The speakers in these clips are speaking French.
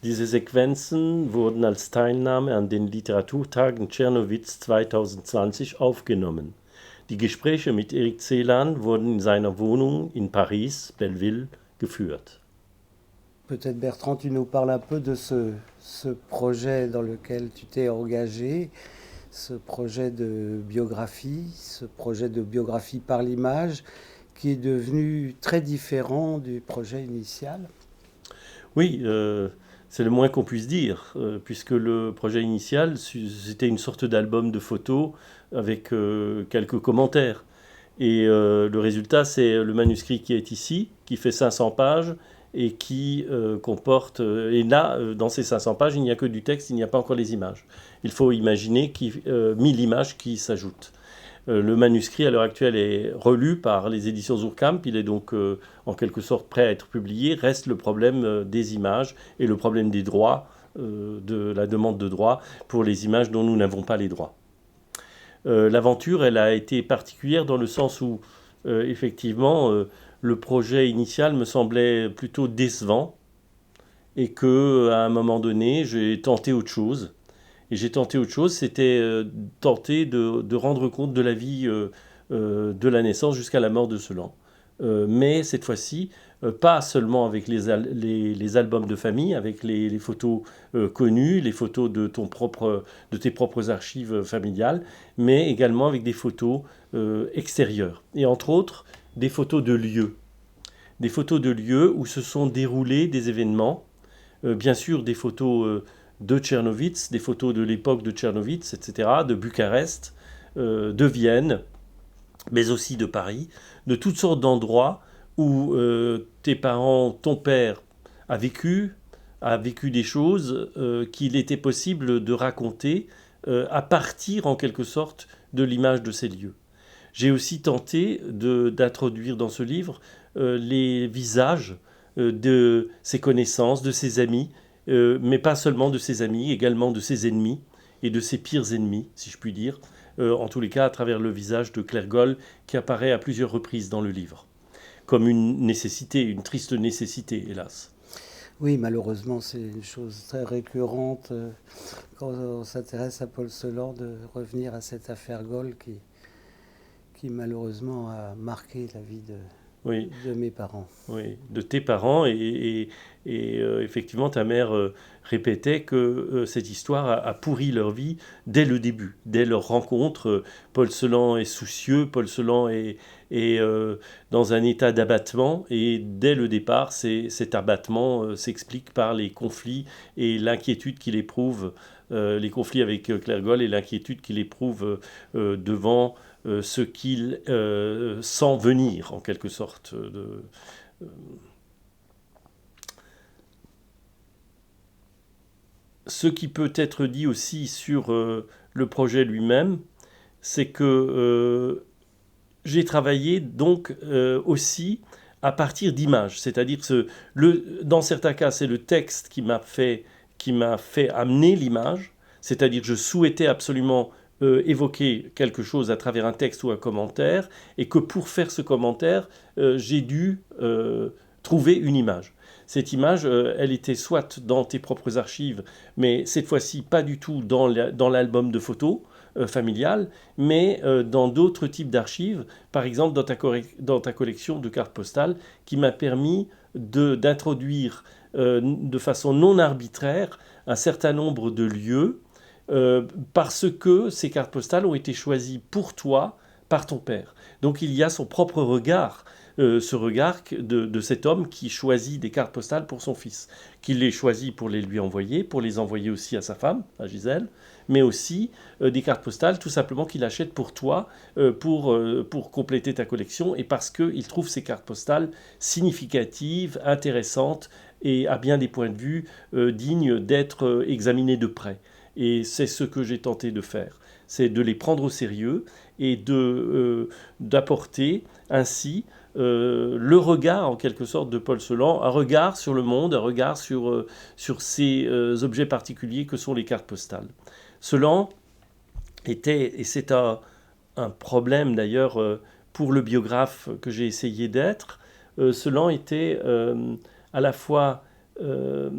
Diese Sequenzen wurden als Teilnahme an den Literaturtagen Czernowitz 2020 aufgenommen. Die Gespräche mit Erik Celan wurden in seiner Wohnung in Paris, Belleville, geführt. Peut-être Bertrand, tu nous parles un peu de ce projet dans lequel tu t'es engagé, ce projet de biographie par l'image, qui est devenu très différent du projet initial. Oui, c'est le moins qu'on puisse dire, puisque le projet initial, c'était une sorte d'album de photos avec quelques commentaires. Et le résultat, c'est le manuscrit qui est ici, qui fait 500 pages et qui comporte... et là, dans ces 500 pages, il n'y a que du texte, il n'y a pas encore les images. Il faut imaginer 1000 images qui s'ajoutent. Le manuscrit, à l'heure actuelle, est relu par les éditions Zurkamp. Il est donc en quelque sorte prêt à être publié. Reste le problème des images et le problème des droits, de la demande de droits pour les images dont nous n'avons pas les droits. L'aventure, elle a été particulière dans le sens où, effectivement, le projet initial me semblait plutôt décevant et que, à un moment donné, j'ai tenté autre chose. Et j'ai tenté autre chose, c'était tenter de rendre compte de la vie de la naissance jusqu'à la mort de Celan. Mais cette fois-ci, pas seulement avec les albums de famille, avec les photos connues, les photos de tes propres archives familiales, mais également avec des photos extérieures. Et entre autres, des photos de lieux. Des photos de lieux où se sont déroulés des événements. Bien sûr, des photos de Czernowitz, des photos de l'époque de Czernowitz, etc., de Bucarest, de Vienne, mais aussi de Paris, de toutes sortes d'endroits où tes parents, ton père a vécu des choses qu'il était possible de raconter à partir en quelque sorte de l'image de ces lieux. J'ai aussi tenté d'introduire dans ce livre les visages de ses connaissances, de ses amis, mais pas seulement de ses amis, également de ses ennemis et de ses pires ennemis, si je puis dire, en tous les cas à travers le visage de Claire Goll qui apparaît à plusieurs reprises dans le livre, comme une nécessité, une triste nécessité, hélas. Oui, malheureusement, c'est une chose très récurrente quand on s'intéresse à Paul Celan de revenir à cette affaire Goll qui malheureusement a marqué la vie Oui, de mes parents. oui, de tes parents effectivement ta mère répétait que cette histoire a pourri leur vie dès le début, dès leur rencontre. Paul Celan est soucieux, Paul Celan est dans un état d'abattement et dès le départ cet abattement s'explique par les conflits et l'inquiétude qu'il éprouve, les conflits avec Claire Goll et l'inquiétude qu'il éprouve devant ce qu'il sent venir, en quelque sorte. Ce qui peut être dit aussi sur le projet lui-même, c'est que j'ai travaillé donc aussi à partir d'images. C'est-à-dire que dans certains cas, c'est le texte qui m'a fait amener l'image. C'est-à-dire que je souhaitais absolument évoquer quelque chose à travers un texte ou un commentaire, et que pour faire ce commentaire, j'ai dû trouver une image. Cette image, elle était soit dans tes propres archives, mais cette fois-ci pas du tout dans l'album de photos familial, mais dans d'autres types d'archives, par exemple dans ta collection de cartes postales, qui m'a permis d'introduire de façon non arbitraire un certain nombre de lieux parce que ces cartes postales ont été choisies pour toi par ton père. Donc il y a son propre regard, ce regard de cet homme qui choisit des cartes postales pour son fils, qui les choisit pour les lui envoyer, pour les envoyer aussi à sa femme, à Gisèle, mais aussi des cartes postales tout simplement qu'il achète pour toi, pour compléter ta collection, et parce qu'il trouve ces cartes postales significatives, intéressantes, et à bien des points de vue dignes d'être examinées de près. Et c'est ce que j'ai tenté de faire, c'est de les prendre au sérieux et d'apporter ainsi le regard en quelque sorte de Paul Celan, un regard sur le monde, un regard sur ces objets particuliers que sont les cartes postales. Celan était, et c'est un problème d'ailleurs pour le biographe que j'ai essayé d'être, Celan était à la fois euh,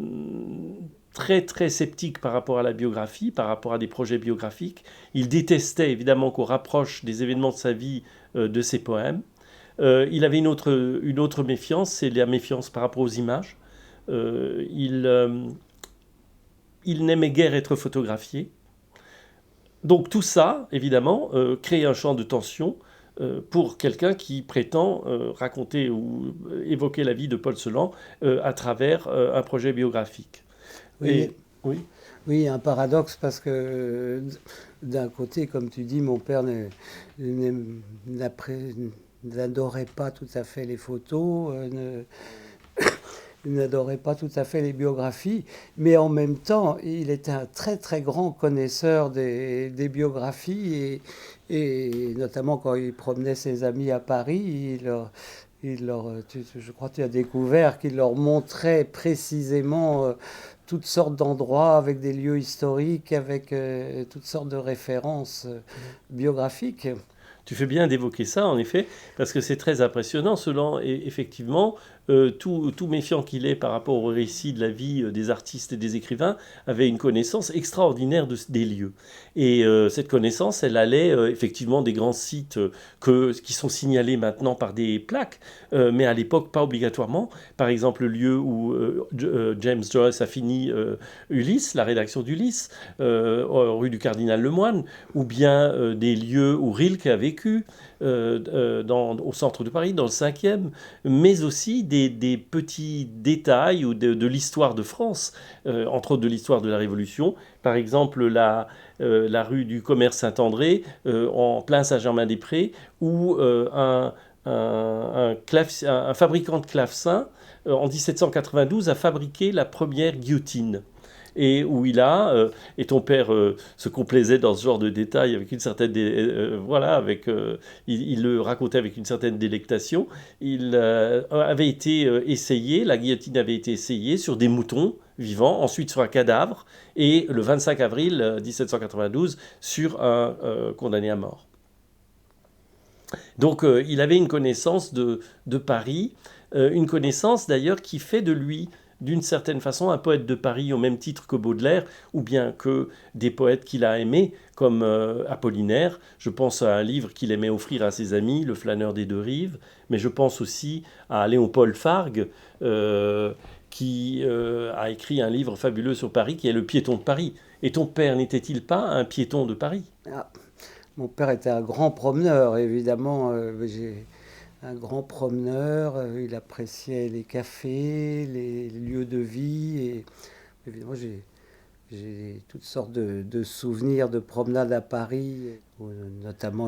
très très sceptique par rapport à la biographie, par rapport à des projets biographiques. Il détestait évidemment qu'on rapproche des événements de sa vie de ses poèmes. Il avait une autre méfiance, c'est la méfiance par rapport aux images. Euh, il, euh, il n'aimait guère être photographié. Donc tout ça, évidemment, crée un champ de tension pour quelqu'un qui prétend raconter ou évoquer la vie de Paul Celan à travers un projet biographique. Oui, Et oui, oui, un paradoxe parce que d'un côté, comme tu dis, mon père n'adorait pas tout à fait les photos, il n'adorait pas tout à fait les biographies, mais en même temps, il était un très très grand connaisseur des biographies et notamment quand il promenait ses amis à Paris, je crois que tu as découvert qu'il leur montrait précisément toutes sortes d'endroits avec des lieux historiques, avec toutes sortes de références biographiques. tu fais bien d'évoquer ça, en effet, parce que c'est très impressionnant. Selon, effectivement, tout méfiant qu'il est par rapport au récit de la vie des artistes et des écrivains, avait une connaissance extraordinaire des lieux. Et cette connaissance, elle allait effectivement des grands sites qui sont signalés maintenant par des plaques, mais à l'époque pas obligatoirement. Par exemple, le lieu où James Joyce a fini Ulysse, la rédaction d'Ulysse, rue du Cardinal Lemoine, ou bien des lieux où Rilke a vécu, au centre de Paris, dans le 5e, mais aussi des petits détails ou de l'histoire de France, entre autres de l'histoire de la Révolution. Par exemple, la rue du Commerce Saint-André, en plein Saint-Germain-des-Prés, où un fabricant de clavecins, en 1792, a fabriqué la première guillotine et où et ton père se complaisait dans ce genre de détails avec une certaine, voilà, il le racontait avec une certaine délectation. Il avait été essayé, la guillotine avait été essayée sur des moutons vivants, ensuite sur un cadavre, et le 25 avril 1792 sur un condamné à mort. Donc il avait une connaissance de Paris, une connaissance d'ailleurs qui fait de lui d'une certaine façon un poète de Paris au même titre que Baudelaire, ou bien que des poètes qu'il a aimés, comme Apollinaire. Je pense à un livre qu'il aimait offrir à ses amis, Le flâneur des deux rives, mais je pense aussi à Léopold Fargue, qui a écrit un livre fabuleux sur Paris, qui est Le piéton de Paris. Et ton père n'était-il pas un piéton de Paris? Ah, mon père était un grand promeneur, évidemment. Un grand promeneur, il appréciait les cafés, les lieux de vie. Et évidemment, j'ai toutes sortes de souvenirs de promenades à Paris. Notamment,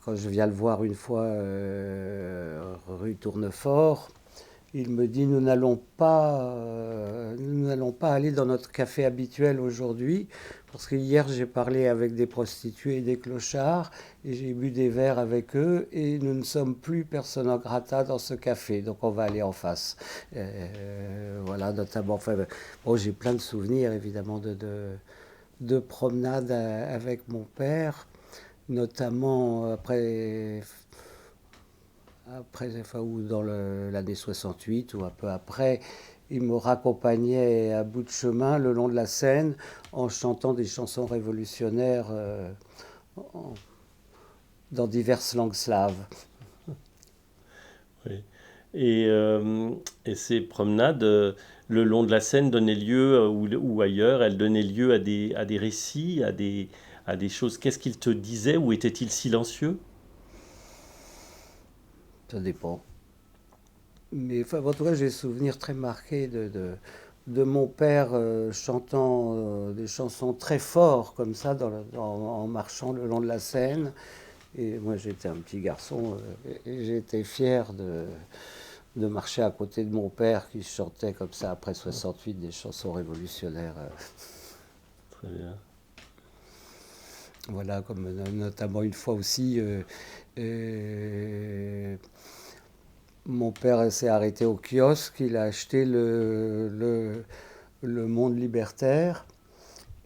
quand je viens le voir une fois rue Tournefort, il me dit nous n'allons pas aller dans notre café habituel aujourd'hui parce que hier j'ai parlé avec des prostituées et des clochards et j'ai bu des verres avec eux et nous ne sommes plus persona grata dans ce café, donc on va aller en face. Voilà, notamment. Enfin, bon, j'ai plein de souvenirs évidemment de promenades avec mon père, notamment enfin, ou dans l'année 68 ou un peu après, il me raccompagnait à bout de chemin le long de la Seine en chantant des chansons révolutionnaires en- dans diverses langues slaves. Oui. Et, euh, et ces promenades, le long de la Seine, donnaient lieu, ou ailleurs, elles donnaient lieu à des récits, à des choses. Qu'est-ce qu'il te disait ou était-il silencieux? Ça dépend. Mais enfin, en tout cas, j'ai des souvenirs très marqués de mon père chantant des chansons très fortes comme ça en marchant le long de la Seine. Et moi, j'étais un petit garçon et j'étais fier de marcher à côté de mon père qui chantait comme ça après 68 des chansons révolutionnaires. Très bien. Voilà, comme notamment une fois aussi, euh, mon père s'est arrêté au kiosque, il a acheté le Monde Libertaire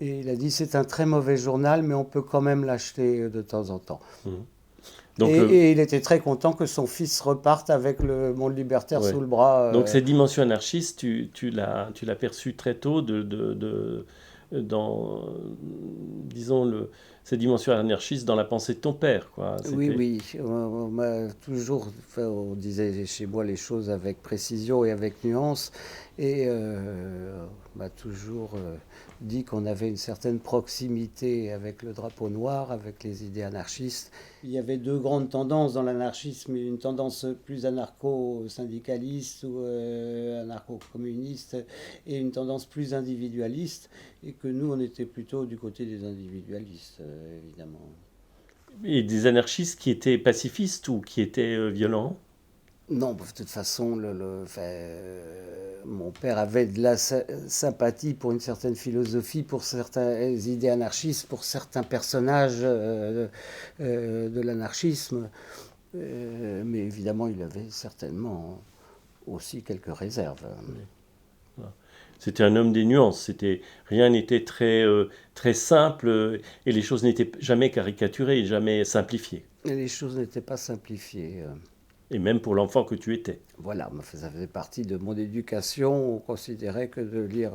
et il a dit c'est un très mauvais journal mais on peut quand même l'acheter de temps en temps. Mhm. Donc, Et il était très content que son fils reparte avec le monde libertaire ouais. sous le bras. Donc cette dimension anarchiste, tu l'as perçue très tôt dans, disons, cette dimension anarchiste dans la pensée de ton père, quoi. Oui, C'était, oui, on m'a toujours, enfin, on disait chez moi les choses avec précision et avec nuance, et on m'a toujours dit qu'on avait une certaine proximité avec le drapeau noir, avec les idées anarchistes. Il y avait deux grandes tendances dans l'anarchisme, une tendance plus anarcho-syndicaliste ou anarcho-communiste, et une tendance plus individualiste, et que nous, on était plutôt du côté des individualistes, évidemment. et des anarchistes qui étaient pacifistes ou qui étaient violents. Non, de toute façon, enfin, mon père avait de la sympathie pour une certaine philosophie, pour certaines idées anarchistes, pour certains personnages de l'anarchisme. Mais évidemment, il avait certainement aussi quelques réserves. Voilà. C'était un homme des nuances. Rien n'était très simple et les choses n'étaient jamais caricaturées, jamais simplifiées. Et les choses n'étaient pas simplifiées. Et même pour l'enfant que tu étais. Voilà, ça faisait partie de mon éducation. On considérait que de lire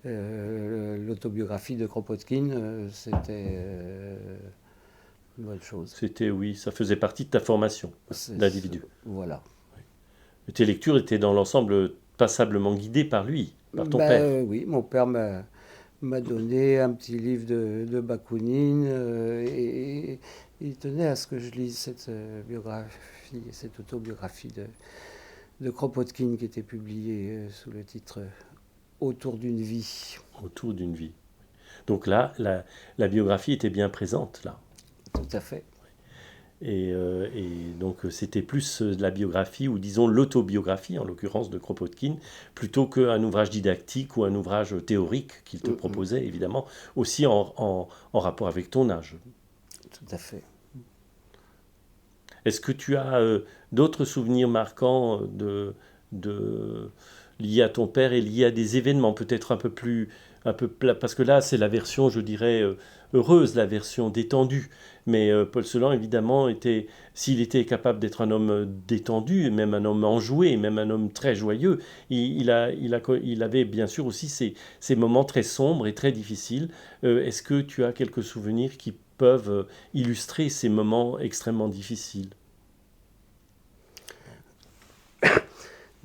l'autobiographie de Kropotkin, c'était une bonne chose. Oui, ça faisait partie de ta formation d'individu. Voilà. Tes lectures étaient dans l'ensemble passablement guidées par lui, par ton père. Oui, mon père m'a donné un petit livre de Bakounine et il tenait à ce que je lise cette biographie, cette autobiographie de Kropotkin qui était publiée sous le titre Autour d'une vie. Autour d'une vie. Donc là, la biographie était bien présente, là. Tout à fait. Et donc c'était plus la biographie, ou disons l'autobiographie, en l'occurrence de Kropotkin, plutôt qu'un ouvrage didactique ou un ouvrage théorique qu'il te proposait, évidemment, aussi en rapport avec ton âge. Tout à fait. Est-ce que tu as d'autres souvenirs marquants liés à ton père et liés à des événements peut-être parce que là c'est la version, je dirais, heureuse, la version détendue. Mais Paul Celan, évidemment, s'il était capable d'être un homme détendu, même un homme enjoué, même un homme très joyeux, il avait bien sûr aussi ces moments très sombres et très difficiles. Est-ce que tu as quelques souvenirs qui peuvent illustrer ces moments extrêmement difficiles?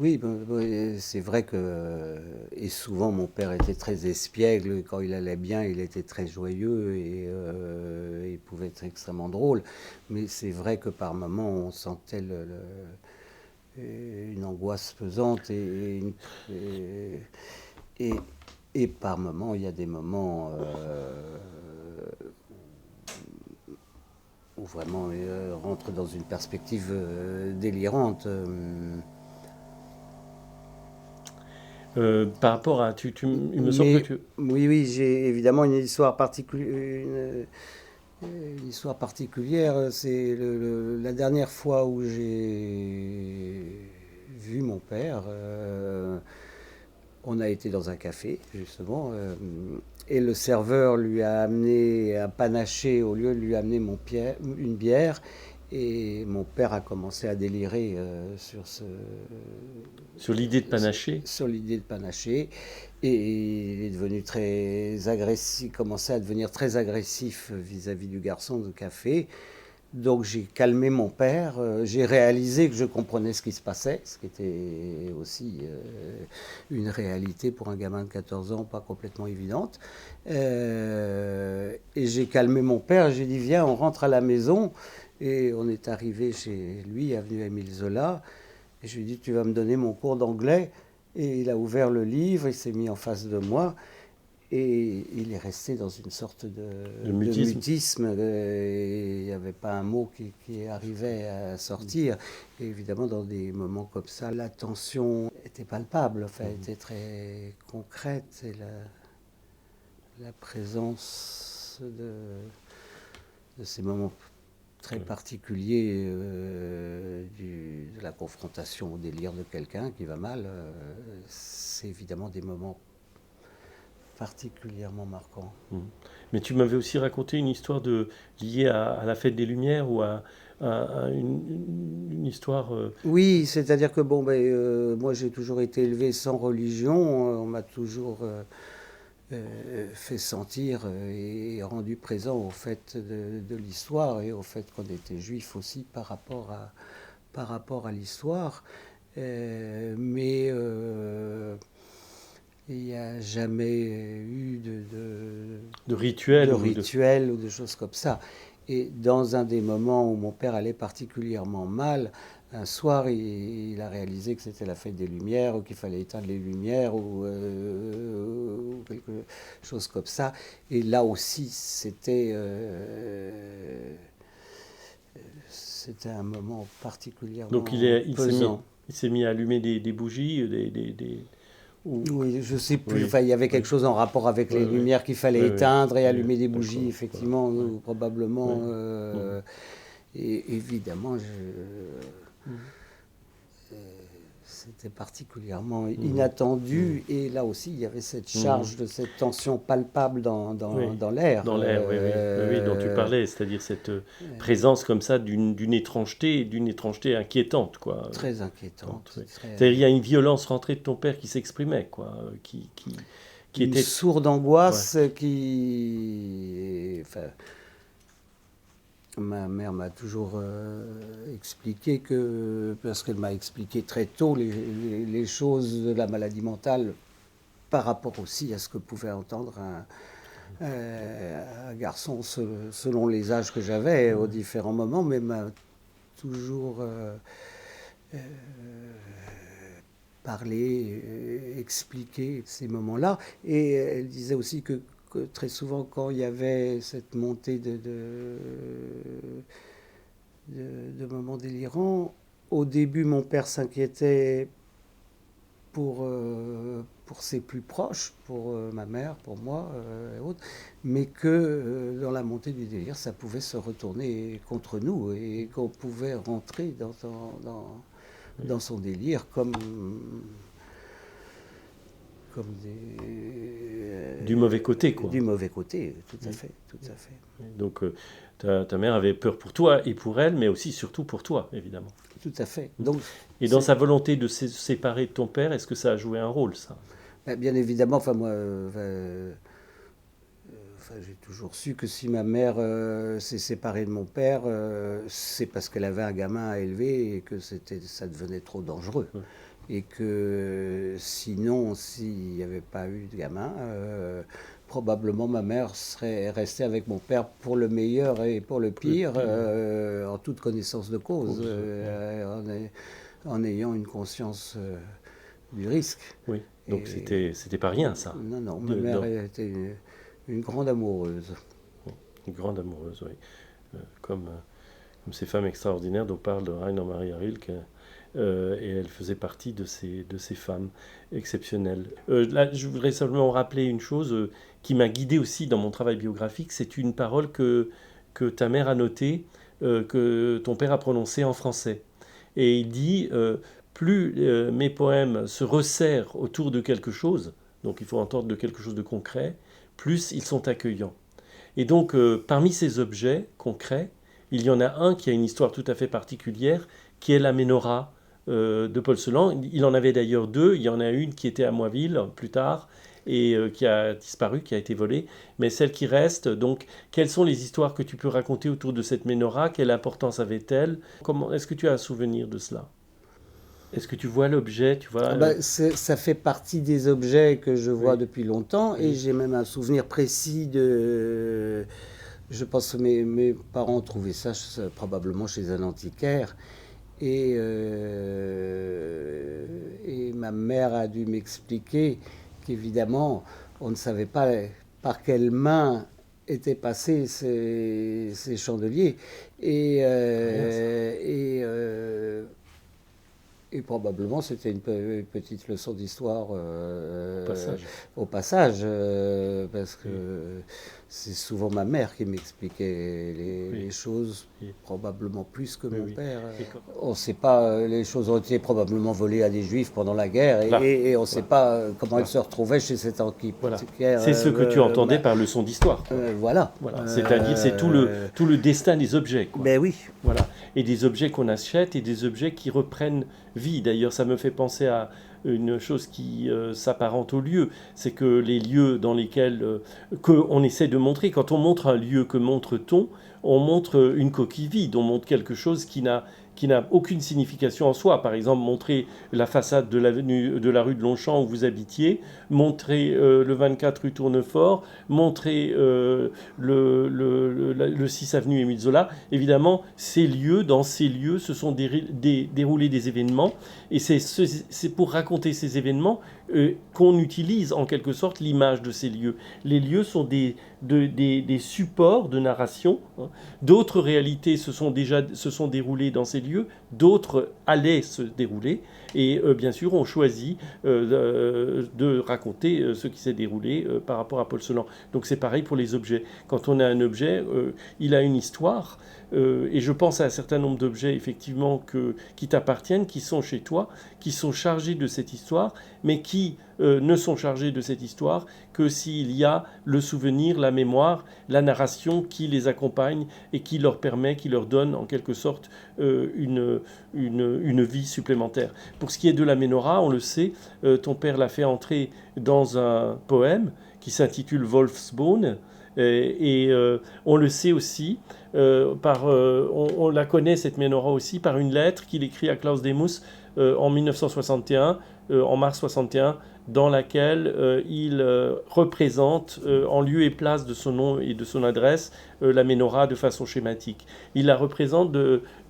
Oui, c'est vrai que, et souvent mon père était très espiègle, quand il allait bien, il était très joyeux et il pouvait être extrêmement drôle, mais c'est vrai que par moments on sentait une angoisse pesante et, et- et par moments il y a des moments où vraiment il rentre dans une perspective délirante. Par rapport à... il me semble que Mais tu... oui, oui, j'ai évidemment une histoire particulière. Une histoire particulière, c'est la dernière fois où j'ai vu mon père. On a été dans un café, justement, et le serveur lui a amené un panaché au lieu de lui amener une bière. Et mon père a commencé à délirer Sur l'idée de panacher. sur l'idée de panacher. Et il est devenu très agressif, commençait à devenir très agressif vis-à-vis du garçon de café. Donc j'ai calmé mon père, j'ai réalisé que je comprenais ce qui se passait, ce qui était aussi une réalité pour un gamin de 14 ans, pas complètement évidente. Et j'ai calmé mon père, j'ai dit viens, on rentre à la maison. Et on est arrivé chez lui, avenue Émile Zola. Et je lui ai dit tu vas me donner mon cours d'anglais. Et il a ouvert le livre, il s'est mis en face de moi. Et il est resté dans une sorte Le de mutisme. mutisme. Et il n'y avait pas un mot qui arrivait à sortir. Et évidemment, dans des moments comme ça, la tension était palpable, enfin, était très concrète. Et la présence de ces moments très particuliers de la confrontation au délire de quelqu'un qui va mal, c'est évidemment des moments particulièrement marquant. Mais tu m'avais aussi raconté une histoire liée à la fête des Lumières ou une histoire. Oui, c'est-à-dire que bon, moi j'ai toujours été élevé sans religion, on m'a toujours fait sentir et rendu présent au fait de l'histoire et au fait qu'on était juif aussi par rapport à l'histoire. Mais il n'y a jamais eu De rituel. de rituel ou de choses comme ça. Et dans un des moments où mon père allait particulièrement mal, un soir, il a réalisé que c'était la fête des Lumières, ou qu'il fallait éteindre les lumières, ou quelque chose comme ça. Et là aussi, c'était un moment particulièrement Donc pesant. il s'est mis à allumer des bougies, ou- Oui, je sais plus. oui, Enfin, il y avait quelque oui, chose en rapport avec les oui, oui, lumières qu'il fallait oui, oui, éteindre et oui, allumer des d'accord, bougies, voilà, effectivement, oui, ou probablement. oui, mhm, Et évidemment, mhm, c'était particulièrement mhm, mhm, inattendu. Et là aussi, il y avait cette mhm. charge de cette tension palpable Oui, dans l'air. dans l'air, oui, oui, oui, oui, dont tu parlais, c'est-à-dire cette présence comme ça d'une étrangeté inquiétante, quoi. Très inquiétante. Oui. Très, C'est-à-dire il y a une violence rentrée de ton père qui s'exprimait, quoi, qui une était, sourde ouais, angoisse qui. Enfin, ma mère m'a toujours expliqué parce qu'elle m'a expliqué très tôt les choses de la maladie mentale par rapport aussi à ce que pouvait entendre un garçon selon les âges que j'avais aux différents moments, mais m'a toujours euh, parlé, expliqué ces moments-là. Et elle disait aussi que très souvent, quand il y avait cette montée de moments délirants, au début, mon père s'inquiétait pour ses plus proches, pour ma mère, pour moi et autres, mais que dans la montée du délire, ça pouvait se retourner contre nous et qu'on pouvait rentrer dans son délire comme du mauvais côté, quoi. du mauvais côté, tout à Oui. fait, tout à fait, Donc ta mère avait peur pour toi et pour elle, mais aussi surtout pour toi, évidemment. tout à fait. Donc, Et dans sa volonté de se séparer de ton père, est-ce que ça a joué un rôle, ça? bien évidemment, enfin moi, enfin, j'ai toujours su que si ma mère s'est séparée de mon père, c'est parce qu'elle avait un gamin à élever et que ça devenait trop dangereux. Ouais. Et que sinon, s'il n'y avait pas eu de gamin, probablement ma mère serait restée avec mon père pour le meilleur et pour le Pour le pire, pire, en toute connaissance de cause, ouais. en ayant une conscience du risque. Oui. Donc Et c'était pas rien, ça. non, non, ma mère Non. était une grande amoureuse. Une grande amoureuse, oui. Comme ces femmes extraordinaires dont parle Rainer Maria Rilke. Et elle faisait partie de ces femmes exceptionnelles. Là, je voudrais simplement rappeler une chose qui m'a guidé aussi dans mon travail biographique. C'est une parole que ta mère a notée, que ton père a prononcée en français. Et il dit plus mes poèmes se resserrent autour de quelque chose, donc il faut entendre de quelque chose de concret, plus ils sont accueillants. Et donc, parmi ces objets concrets, il y en a un qui a une histoire tout à fait particulière, qui est la Ménorah de Paul Celan. Il en avait d'ailleurs deux. Il y en a une qui était à Moiville plus tard et qui a disparu, qui a été volée. Mais celle qui reste, donc, quelles sont les histoires que tu peux raconter autour de cette Ménorah? Quelle importance avait-elle? Est-ce que tu as un souvenir de cela? Est-ce que tu vois l'objet, tu vois Ah bah, ça fait partie des objets que je vois oui, depuis longtemps et oui, j'ai même un souvenir précis de. Je pense que mes parents trouvaient ça probablement chez un antiquaire et ma mère a dû m'expliquer qu'évidemment on ne savait pas par quelle main étaient passés ces chandeliers et, rien ça. euh, et, euh, et probablement c'était une petite leçon d'histoire Au passage. au passage, parce que Oui, c'est souvent ma mère qui m'expliquait oui, les choses, oui, probablement plus que oui, mon oui. père. Et quand- On ne sait pas, les choses ont été probablement volées à des juifs pendant la guerre, Là, et on ne sait voilà, pas comment elles voilà. se retrouvaient chez cet Voilà. antiquaire. C'est ce que tu entendais par leçon d'histoire, quoi. Voilà. Voilà. C'est-à-dire, c'est tout le destin des objets, quoi. Ben oui. Voilà. et des objets qu'on achète et des objets qui reprennent vie. D'ailleurs, ça me fait penser à une chose qui s'apparente aux lieux, c'est que les lieux dans lesquels qu'on essaie de montrer, quand on montre un lieu, que montre-t-on? On montre une coquille vide, on montre quelque chose qui n'a aucune signification en soi. Par exemple, montrer la façade de la rue de Longchamp où vous habitiez, montrer le 24 rue Tournefort, montrer le 6 avenue Émile Zola. Évidemment, dans ces lieux, se sont déroulés des événements, et c'est pour raconter ces événements qu'on utilise en quelque sorte l'image de ces lieux. Les lieux sont des supports de narration, hein. D'autres réalités se sont déroulées dans ces lieux, d'autres allaient se dérouler, et bien sûr on choisit de raconter ce qui s'est déroulé par rapport à Paul Celan. Donc c'est pareil pour les objets. Quand on a un objet, il a une histoire, et je pense à un certain nombre d'objets effectivement qui t'appartiennent, qui sont chez toi, qui sont chargés de cette histoire, mais qui ne sont chargés de cette histoire que s'il y a le souvenir, la mémoire, la narration qui les accompagne et qui leur permet, qui leur donne en quelque sorte une vie supplémentaire. Pour ce qui est de la Ménorah, on le sait, ton père l'a fait entrer dans un poème qui s'intitule Wolfsbone, et on le sait aussi, on la connaît cette Ménorah aussi par une lettre qu'il écrit à Klaus Demus en 1961, en mars 61, dans laquelle il représente en lieu et place de son nom et de son adresse la Ménorah de façon schématique. Il la représente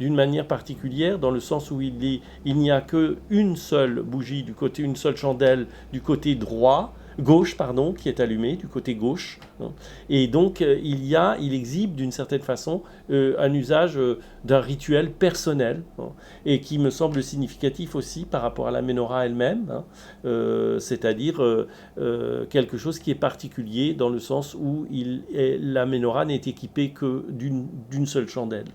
d'une manière particulière, dans le sens où il n'y a qu'une seule bougie une seule chandelle du côté gauche, qui est allumée du côté gauche, hein. Et donc il exhibe d'une certaine façon un usage d'un rituel personnel, hein, et qui me semble significatif aussi par rapport à la Ménorah elle-même, hein, c'est-à-dire quelque chose qui est particulier dans le sens où la Ménorah n'est équipée que d'une seule chandelle.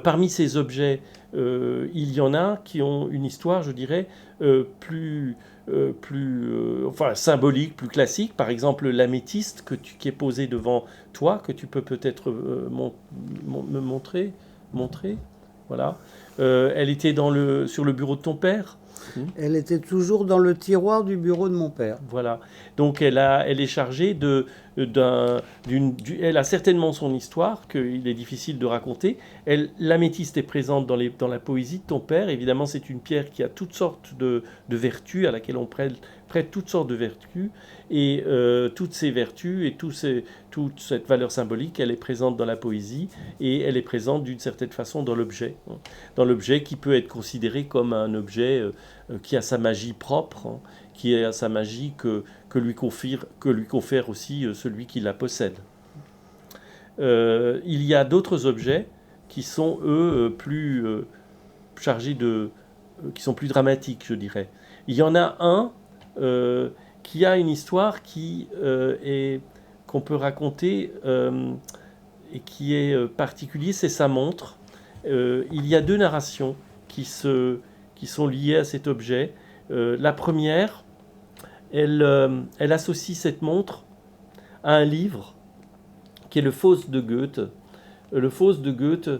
Parmi ces objets, il y en a qui ont une histoire, je dirais, symbolique, plus classique. Par exemple, l'améthyste qui est posée devant toi, que tu peux peut-être me montrer. Voilà. Elle était sur le bureau de ton père. Elle était toujours dans le tiroir du bureau de mon père. Voilà. Donc elle est chargée elle a certainement son histoire qu'il est difficile de raconter. L'améthyste est présente dans la poésie de ton père. Évidemment, c'est une pierre qui a toutes sortes de vertus, à laquelle on prête toutes sortes de vertus, et toutes ces vertus et toute cette valeur symbolique, elle est présente dans la poésie, et elle est présente d'une certaine façon dans l'objet, hein. Dans l'objet qui peut être considéré comme un objet qui a sa magie propre, hein, qui a sa magie que lui confère aussi celui qui la possède. Il y a d'autres objets qui sont, eux, plus chargés qui sont plus dramatiques, je dirais. Il y en a un qui a une histoire qu'on peut raconter et qui est particulier, c'est sa montre. Il y a deux narrations qui sont liées à cet objet. La première, elle associe cette montre à un livre qui est le Faust de Goethe. Le Faust de Goethe,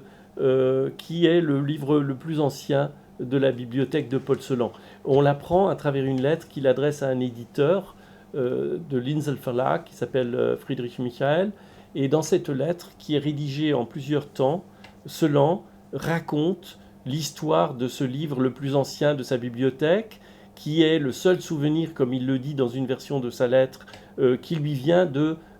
qui est le livre le plus ancien de la bibliothèque de Paul Celan. On l'apprend à travers une lettre qu'il adresse à un éditeur de l'Insel Verlag qui s'appelle Friedrich Michael. Et dans cette lettre, qui est rédigée en plusieurs temps, Celan raconte l'histoire de ce livre le plus ancien de sa bibliothèque, qui est le seul souvenir, comme il le dit dans une version de sa lettre, qui lui vient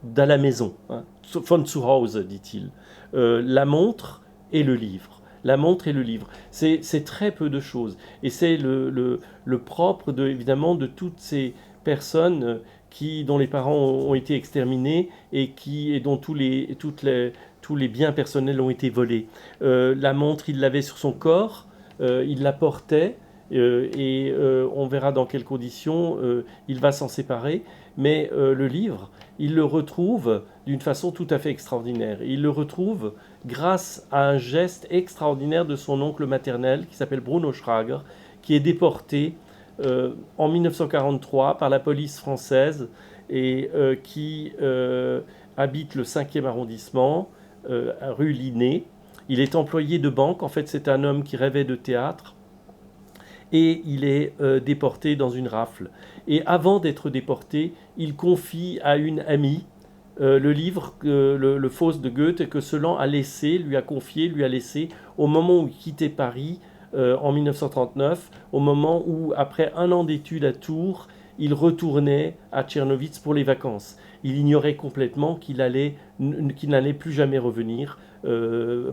d'à la maison, hein. Von zu Hause, dit-il. La montre et le livre. La montre et le livre. C'est très peu de choses. Et c'est le propre, évidemment, de toutes ces personnes dont les parents ont été exterminés et dont tous les biens personnels ont été volés. La montre, il l'avait sur son corps, il la portait, et on verra dans quelles conditions il va s'en séparer. Mais le livre, il le retrouve d'une façon tout à fait extraordinaire. Il le retrouve grâce à un geste extraordinaire de son oncle maternel, qui s'appelle Bruno Schrager, qui est déporté en 1943 par la police française et qui habite le 5e arrondissement, rue Linné. Il est employé de banque, en fait c'est un homme qui rêvait de théâtre, et il est déporté dans une rafle. Et avant d'être déporté, il confie à une amie le livre, le Faust de Goethe, que Celan a laissé, lui a confié, lui a laissé au moment où il quittait Paris en 1939, au moment où, après un an d'études à Tours, il retournait à Tchernowitz pour les vacances. Il ignorait complètement qu'il n'allait plus jamais revenir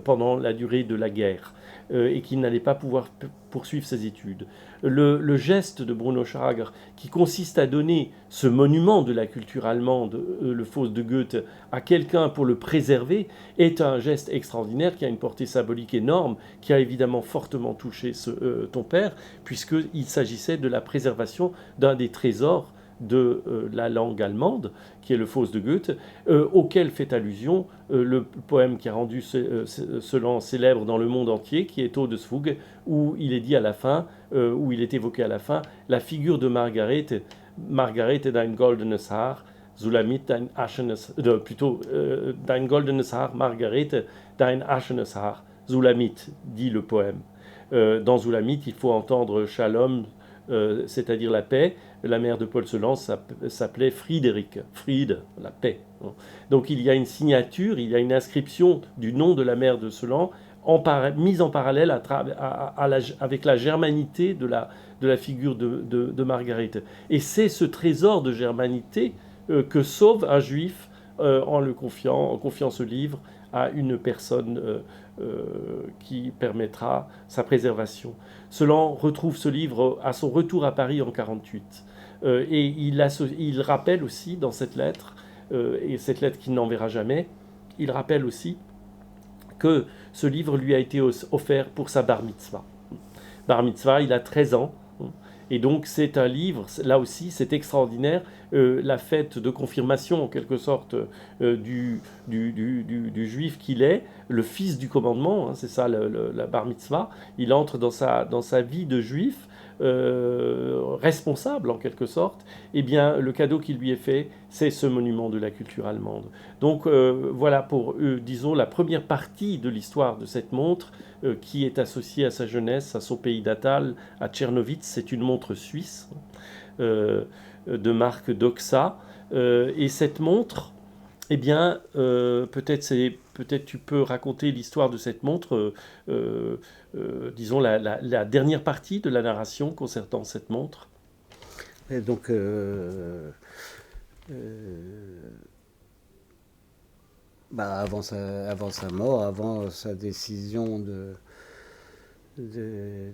pendant la durée de la guerre et qu'il n'allait pas pouvoir poursuivre ses études. Le geste de Bruno Schrager, qui consiste à donner ce monument de la culture allemande, le Faust de Goethe, à quelqu'un pour le préserver, est un geste extraordinaire qui a une portée symbolique énorme, qui a évidemment fortement touché ton père, puisqu'il s'agissait de la préservation d'un des trésors de la langue allemande, qui est le Faust de Goethe, auquel fait allusion le poème qui a rendu Celan célèbre dans le monde entier, qui est Todesfuge, où il est dit à la fin, où il est évoqué à la fin, la figure de Margaret dein goldenes Haar, Sulamit dein aschenes, dein goldenes Haar, Margaret dein aschenes Haar, Sulamit, dit le poème. Dans Sulamit, il faut entendre Shalom, c'est-à-dire la paix. La mère de Paul Celan s'appelait Friedrich, Friede, la paix. Donc il y a une signature, il y a une inscription du nom de la mère de Celan mise en parallèle avec la germanité de la figure de Margaret. Et c'est ce trésor de germanité que sauve un juif en confiant ce livre à une personne qui permettra sa préservation. Celan retrouve ce livre à son retour à Paris en 1948. Et il rappelle aussi dans cette lettre, et cette lettre qu'il n'enverra jamais, il rappelle aussi que ce livre lui a été offert pour sa bar mitzvah. Bar mitzvah, il a 13 ans. Et donc c'est un livre, là aussi c'est extraordinaire, la fête de confirmation en quelque sorte du juif qu'il est, le fils du commandement, hein, c'est ça la bar mitzvah, il entre dans sa vie de juif, responsable en quelque sorte, eh bien le cadeau qui lui est fait, c'est ce monument de la culture allemande. Donc voilà pour, disons, la première partie de l'histoire de cette montre qui est associée à sa jeunesse, à son pays natal, à Tchernowitz. C'est une montre suisse de marque Doxa. Et cette montre, eh bien, peut-être tu peux raconter l'histoire de cette montre, disons la dernière partie de la narration concernant cette montre. Et donc, avant sa mort, avant sa décision de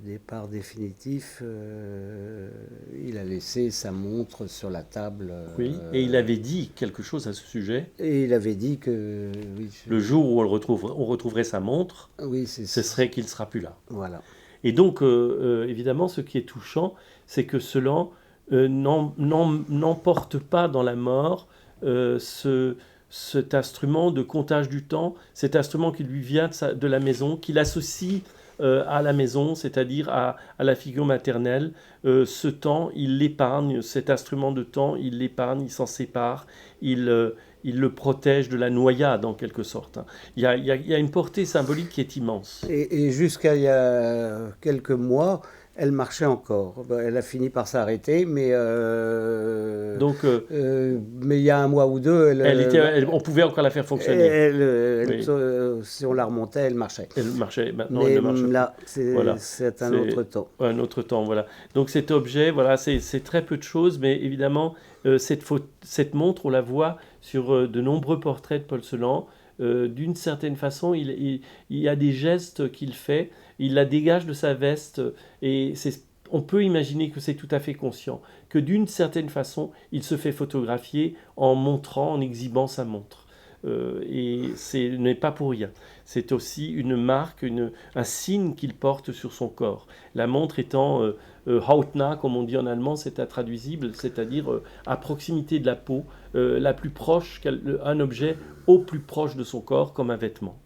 départ définitif, il a laissé sa montre sur la table. Oui, et il avait dit quelque chose à ce sujet. Et il avait dit que oui, le jour où on retrouverait sa montre, oui, ce serait qu'il ne sera plus là. Voilà. Et donc, évidemment, ce qui est touchant, c'est que Celan n'emporte pas dans la mort cet instrument de comptage du temps, cet instrument qui lui vient de la maison, qu'il associe à la maison, c'est-à-dire à la figure maternelle. Ce temps, il l'épargne, cet instrument de temps, il l'épargne, il s'en sépare, il le protège de la noyade en quelque sorte. Il y a une portée symbolique qui est immense. Et jusqu'à il y a quelques mois, elle marchait encore. Elle a fini par s'arrêter, mais mais il y a un mois ou deux, on pouvait encore la faire fonctionner. Si on la remontait, elle marchait. Elle marchait. Maintenant, mais elle ne marche là, plus. c'est un autre temps. Un autre temps, voilà. Donc cet objet, voilà, c'est très peu de choses, mais évidemment, cette montre, on la voit sur de nombreux portraits de Paul Celan. D'une certaine façon, il y a des gestes qu'il fait, il la dégage de sa veste, et on peut imaginer que c'est tout à fait conscient, que d'une certaine façon, il se fait photographier en montrant, en exhibant sa montre. Et ce n'est pas pour rien. C'est aussi une marque, un signe qu'il porte sur son corps. La montre étant hautnah, comme on dit en allemand, c'est intraduisible, c'est-à-dire à proximité de la peau, la plus proche, un objet au plus proche de son corps, comme un vêtement.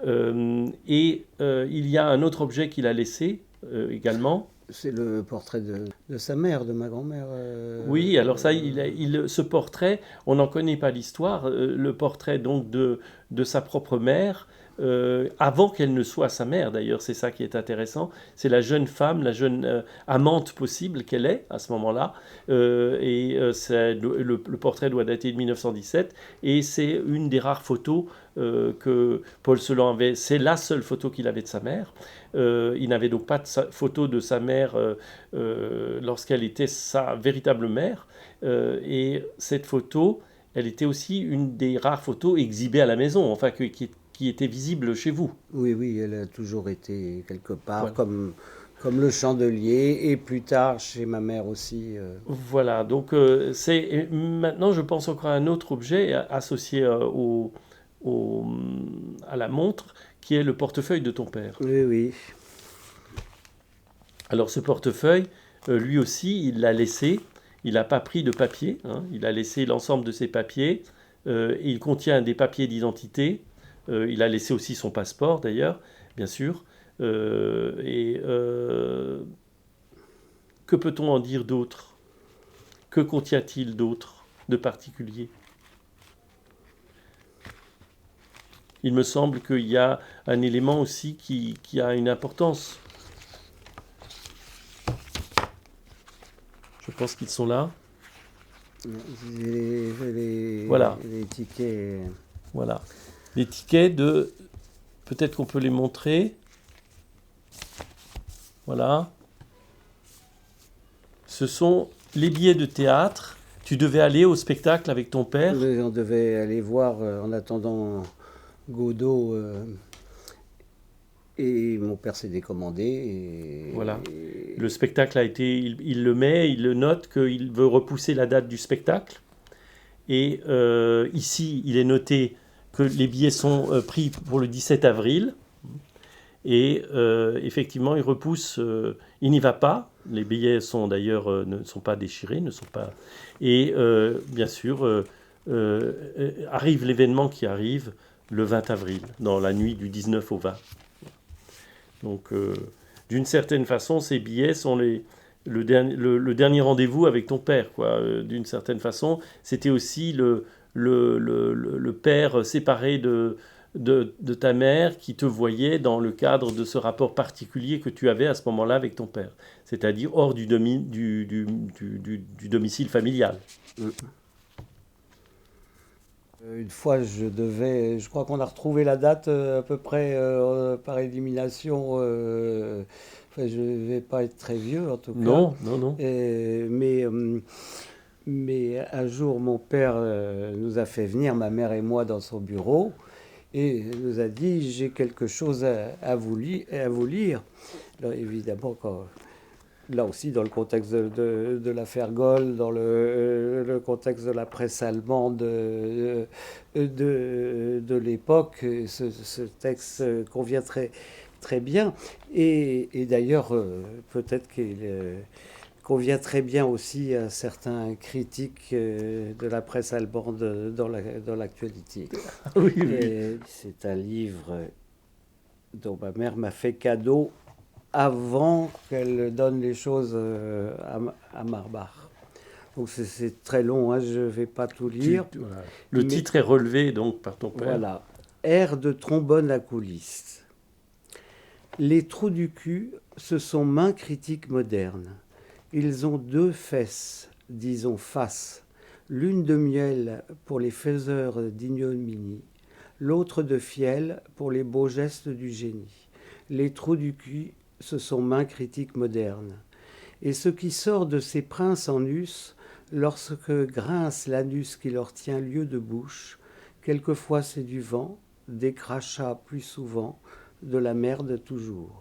Il y a un autre objet qu'il a laissé également. C'est le portrait de sa mère, de ma grand-mère. Oui, alors ça, ce portrait, on n'en connaît pas l'histoire. Le portrait donc de sa propre mère, avant qu'elle ne soit sa mère d'ailleurs, c'est ça qui est intéressant, c'est la jeune femme, la jeune amante possible qu'elle est à ce moment-là, le portrait doit dater de 1917, et c'est une des rares photos que Paul Celan avait, c'est la seule photo qu'il avait de sa mère. Il n'avait donc pas de photo de sa mère lorsqu'elle était sa véritable mère, et cette photo, elle était aussi une des rares photos exhibées à la maison, enfin qui était visible chez vous. Oui, oui, elle a toujours été quelque part, Voilà. comme le chandelier, et plus tard chez ma mère aussi. Voilà, donc maintenant je pense encore à un autre objet associé au- à la montre, qui est le portefeuille de ton père. Oui, oui. Alors ce portefeuille, lui aussi, il l'a laissé, il n'a pas pris de papier, hein, il a laissé l'ensemble de ses papiers, il contient des papiers d'identité, il a laissé aussi son passeport d'ailleurs, bien sûr, et que peut-on en dire d'autre? Que contient-il d'autre, de particulier? Il me semble qu'il y a un élément aussi qui a une importance. Je pense qu'ils sont là. Voilà, Les tickets. voilà. Les tickets de... Peut-être qu'on peut les montrer. Voilà. Ce sont les billets de théâtre. Tu devais aller au spectacle avec ton père. On devait aller voir en attendant Godot. Et mon père s'est décommandé. Voilà. Le spectacle a été... Il le met, il le note qu'il veut repousser la date du spectacle. Et ici, il est noté que les billets sont pris pour le 17 avril. Et effectivement, il repousse, il n'y va pas. Les billets sont d'ailleurs ne sont pas déchirés, ne sont pas. Et bien sûr, arrive l'événement qui arrive le 20 avril, dans la nuit du 19 au 20. Donc, d'une certaine façon, ces billets sont le dernier rendez-vous avec ton père, quoi. D'une certaine façon, c'était aussi le père séparé de ta mère qui te voyait dans le cadre de ce rapport particulier que tu avais à ce moment-là avec ton père, c'est-à-dire hors du domicile familial. Une fois, je crois qu'on a retrouvé la date à peu près par élimination. Enfin, je ne vais pas être très vieux en tout cas. Non, non, non. Mais un jour, mon père nous a fait venir, ma mère et moi, dans son bureau et nous a dit, j'ai quelque chose à vous lire. Alors, évidemment, là aussi, dans le contexte de l'affaire Goll, dans le contexte de la presse allemande de l'époque, ce texte convient très, très bien. Et d'ailleurs, peut-être qu'il convient très bien aussi à certains critiques de la presse allemande dans l'actualité. Oui, oui. C'est un livre dont ma mère m'a fait cadeau avant qu'elle donne les choses à Marbach. Donc c'est très long, hein, je ne vais pas tout lire. Voilà. Le titre est relevé donc par ton père. Voilà. Air de trombone à coulisses. Les trous du cul, ce sont mains critiques modernes. Ils ont deux fesses, disons faces, l'une de miel pour les faiseurs d'ignominie, l'autre de fiel pour les beaux gestes du génie. Les trous du cul, ce sont mains critiques modernes. Et ce qui sort de ces princes en us, lorsque grince l'anus qui leur tient lieu de bouche, quelquefois c'est du vent, des crachats plus souvent, de la merde toujours.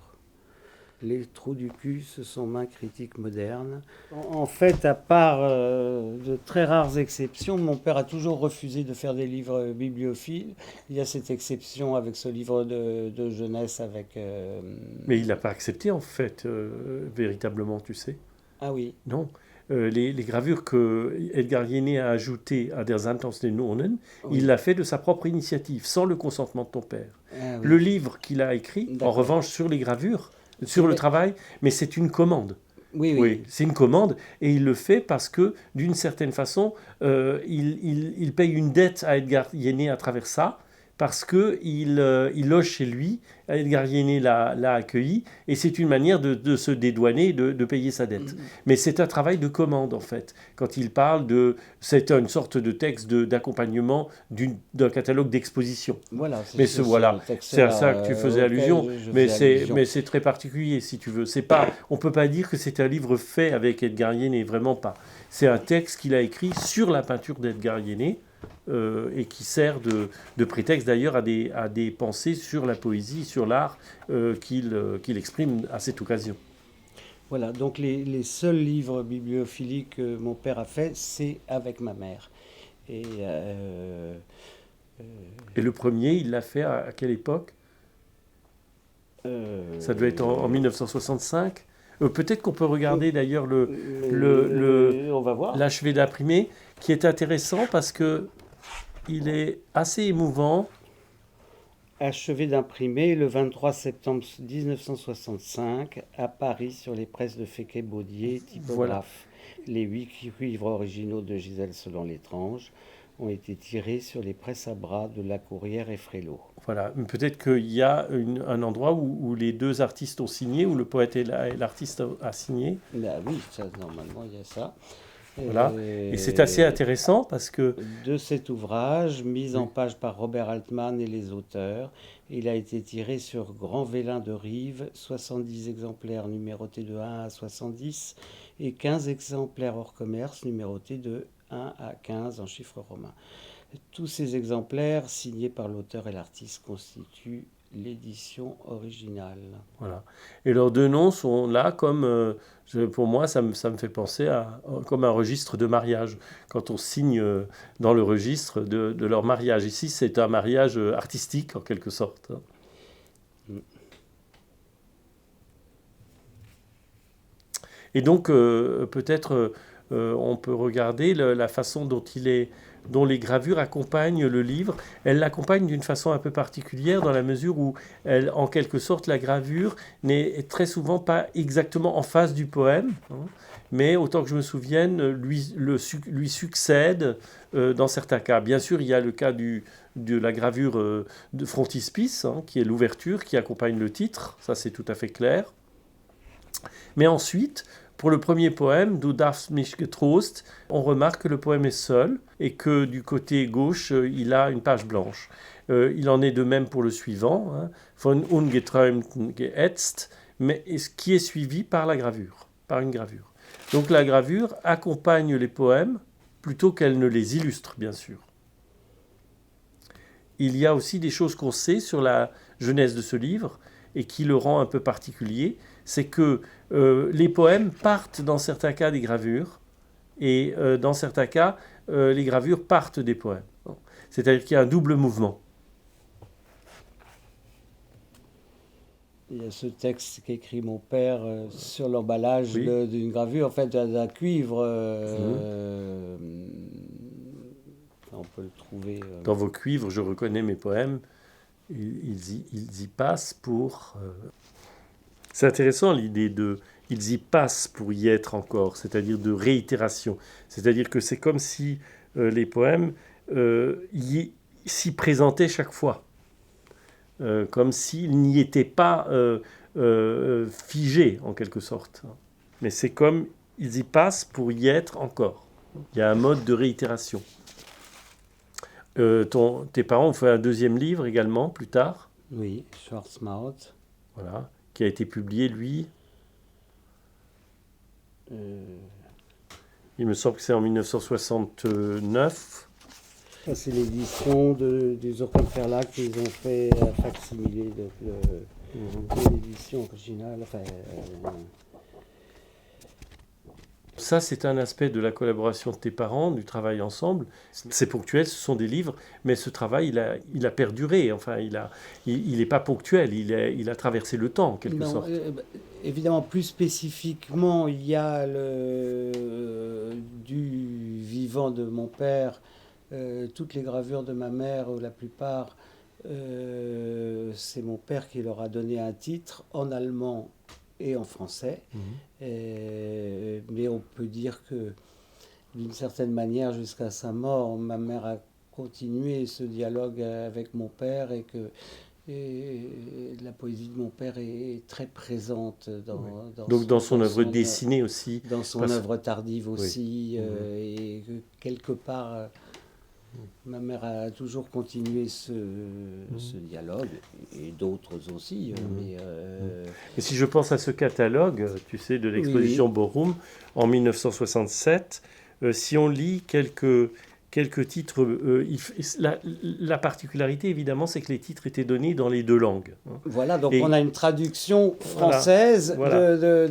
Les trous du cul, ce sont mains critiques modernes. En fait, à part de très rares exceptions, mon père a toujours refusé de faire des livres bibliophiles. Il y a cette exception avec ce livre de jeunesse avec... Mais il n'a pas accepté en fait, véritablement, tu sais. Ah oui. Non. Les gravures que Edgar Jenné a ajoutées à Der Sandhaus-den-Urnen, Oui. il l'a fait de sa propre initiative, sans le consentement de ton père. Ah oui. Le livre qu'il a écrit, en D'accord. revanche, sur les gravures, sur le travail, mais c'est une commande. Oui, oui. Oui, c'est une commande, et il le fait parce que, d'une certaine façon, il paye une dette à Edgar Jenné à travers ça, parce qu'il il loge chez lui. Edgar Yennet l'a accueilli, et c'est une manière de se dédouaner, de payer sa dette. Mais c'est un travail de commande, en fait. Quand il parle de... C'est une sorte de texte d'accompagnement d'un catalogue d'exposition. Voilà, Mais voilà, c'est à ça que tu faisais allusion, mais allusion. c'est très particulier, si tu veux. C'est pas, on ne peut pas dire que c'est un livre fait avec Edgar Yennet, vraiment pas. C'est un texte qu'il a écrit sur la peinture d'Edgar Yennet, et qui sert de prétexte d'ailleurs à des pensées sur la poésie, sur l'art, qu'il exprime à cette occasion. Voilà, donc les seuls livres bibliophiliques que mon père a fait, c'est avec ma mère. Et Et le premier, il l'a fait à quelle époque? Ça devait être en 1965. Peut-être qu'on peut regarder d'ailleurs on va voir. l'achevé d'imprimer, qui est intéressant parce que il est assez émouvant. Achevé d'imprimer le 23 septembre 1965 à Paris sur les presses de Féquet-Baudier, Voilà. typographe. Les 8 livres originaux de Gisèle Solon Létrange ont été tirés sur les presses à bras de La Courrière et Frélo. Voilà. Peut-être qu'il y a un endroit où les deux artistes ont signé, où le poète et l'artiste a signé. Bah oui, ça, normalement il y a ça. Voilà. Et c'est assez intéressant parce que... De cet ouvrage, mis en Oui. page par Robert Altman et les auteurs, il a été tiré sur grand vélin de rive, 70 exemplaires numérotés de 1 à 70 et 15 exemplaires hors commerce numérotés de 1 à 15 en chiffres romains. Tous ces exemplaires, signés par l'auteur et l'artiste, constituent l'édition originale. Voilà. Et leurs deux noms sont là comme, pour moi, ça me fait penser comme un registre de mariage. Quand on signe dans le registre de leur mariage. Ici, c'est un mariage artistique, en quelque sorte. Et donc, peut-être, on peut regarder la façon dont les gravures accompagnent le livre. Elles l'accompagnent d'une façon un peu particulière dans la mesure où, en quelque sorte, la gravure n'est très souvent pas exactement en face du poème, hein, mais autant que je me souvienne, lui succède dans certains cas. Bien sûr, il y a le cas de la gravure de frontispice, hein, qui est l'ouverture, qui accompagne le titre, ça c'est tout à fait clair. Mais ensuite, pour le premier poème, Du darfst mich getrost, on remarque que le poème est seul et que du côté gauche, il a une page blanche. Il en est de même pour le suivant, hein, Von ungeträumten geätzt, mais qui est suivi par la gravure, par une gravure. Donc la gravure accompagne les poèmes plutôt qu'elle ne les illustre, bien sûr. Il y a aussi des choses qu'on sait sur la genèse de ce livre et qui le rend un peu particulier, c'est que les poèmes partent dans certains cas des gravures et dans certains cas, les gravures partent des poèmes. C'est-à-dire qu'il y a un double mouvement. Il y a ce texte qu'écrit mon père sur l'emballage d'une gravure, en fait, d'un cuivre. On peut le trouver. Dans vos cuivres, je reconnais mes poèmes. Ils y passent pour... C'est intéressant l'idée de... Ils y passent pour y être encore, c'est-à-dire de réitération. C'est-à-dire que c'est comme si les poèmes s'y présentaient chaque fois. Comme s'ils n'y étaient pas figés, en quelque sorte. Mais c'est comme ils y passent pour y être encore. Il y a un mode de réitération. Tes parents ont fait un deuxième livre également, plus tard. Oui, Schwarzmaut. Voilà, qui a été publié, lui. Il me semble que c'est en 1969. Ça, c'est l'édition des Orcam Verlag qu'ils ont fait à facsimilé de l'édition originale. Enfin, Ça, c'est un aspect de la collaboration de tes parents, du travail ensemble. C'est ponctuel, ce sont des livres, mais ce travail, il a perduré. Enfin, il n'est pas ponctuel, il a traversé le temps, en quelque sorte. Évidemment, plus spécifiquement, il y a du vivant de mon père, toutes les gravures de ma mère, ou la plupart, c'est mon père qui leur a donné un titre en allemand et en français. Mais on peut dire que, d'une certaine manière, jusqu'à sa mort, ma mère a continuer ce dialogue avec mon père et la poésie de mon père est très présente Donc dans son œuvre dessinée aussi. Dans son œuvre tardive aussi. Oui. Et que quelque part, ma mère a toujours continué ce dialogue, et d'autres aussi. Et si je pense à ce catalogue, tu sais, de l'exposition Borum en 1967, si on lit quelques titres, la particularité évidemment, c'est que les titres étaient donnés dans les deux langues. Voilà, donc on a une traduction française